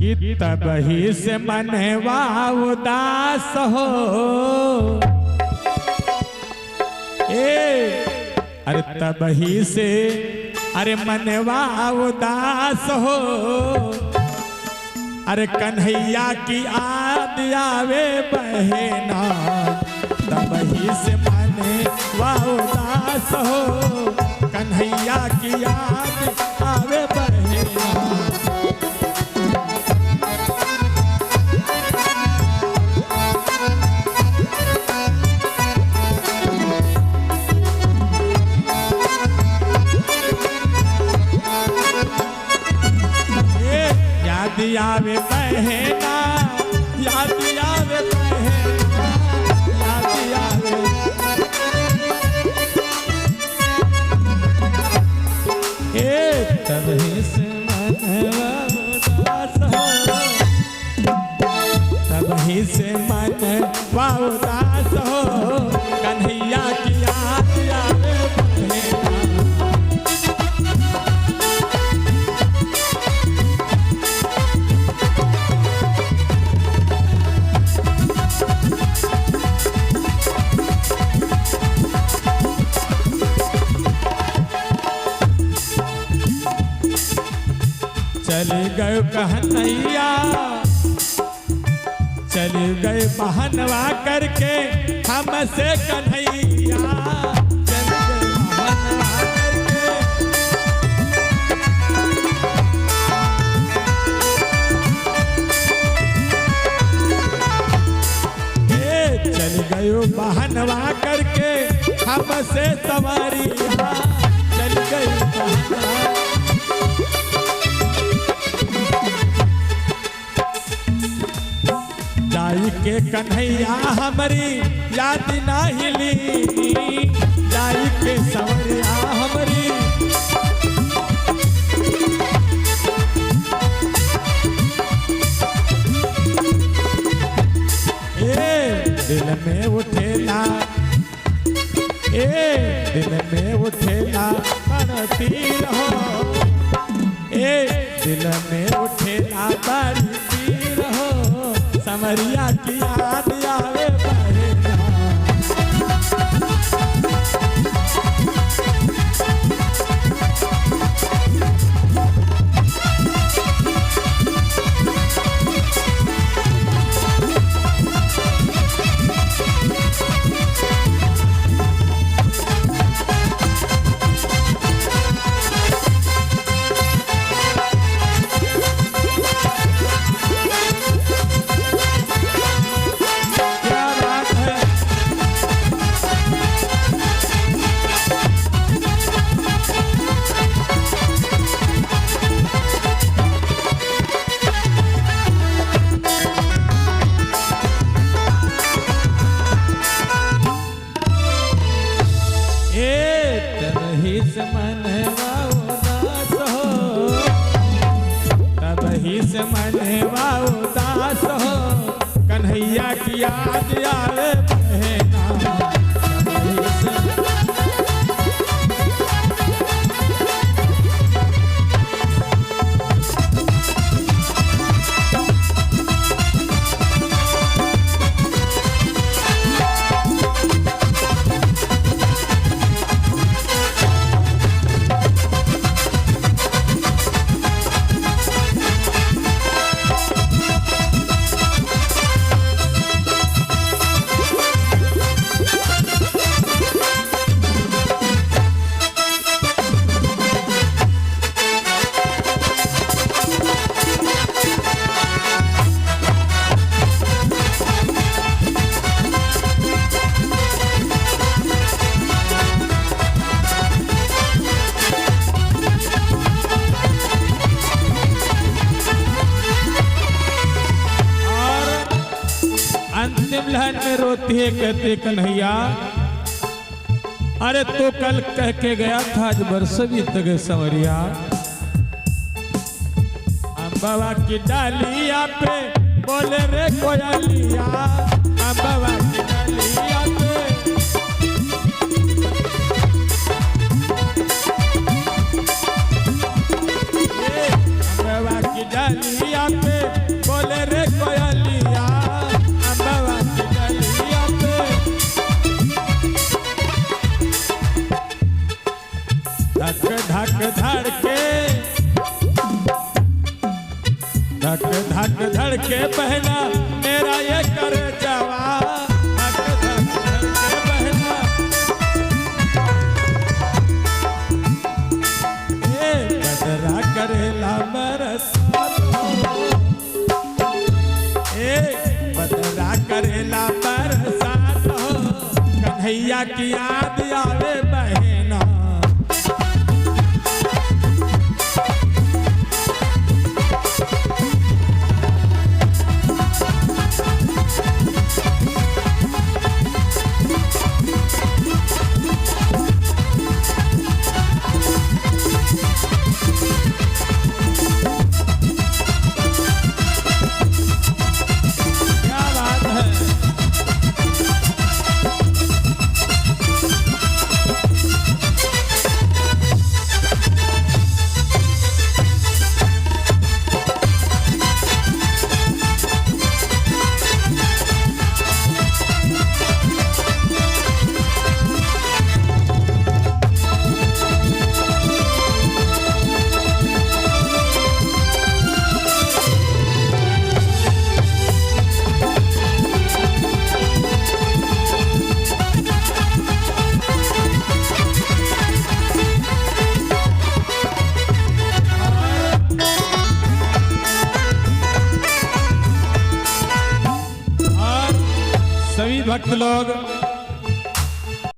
कि तबही से मनवा उदास हो। अरे तबही से अरे मनवा उदास हो। अरे कन्हैया की याद आवे बहना तबही से मनवा उदास हो। कन्हैया की याद आवे बहना। याद आवे बहना, याद आवे बहना, याद आवे। तबही से मनवा उदास हो। तबही से मनवा उदास हो। कन्हैया की याद आवे बहना। चले गए कन्हैया, चले गए बहनवा करके हमसे कन्हैया। चले गए बहनवा करके, चले गए बहनवा करके हमसे सवारिया। चल गए बहनवा जाई के कन्हैया हमारी याद नहीं ली। जाई के सवरिया हमारी दिल में उठेला, दिल में उठेला तीर हो। दिल में उठेला बड़ी तीर हो। समरिया की याद आवे बहना। तबही से मनवा उदास हो। तबही से मनवा उदास हो। कन्हैया की याद आवे बहना। तबही से अंतिम लहर में रोती है, कहते कन्हैया अरे तो कल कह के गया था आज बरस बीत गए संवरिया। अम्बावा की डालिया पे बोले रे कोयलिया। अम्बावा की डालिया पे अम्बावा की डालिया पे धक धक धड़के बहना मेरा ये कर जवा, धक धक धड़के बहना ए बदरा करेला बरसात हो, ए बदरा करेला बरसात हो, कन्हैया की याद आवे बहना। सभी भक्त लोग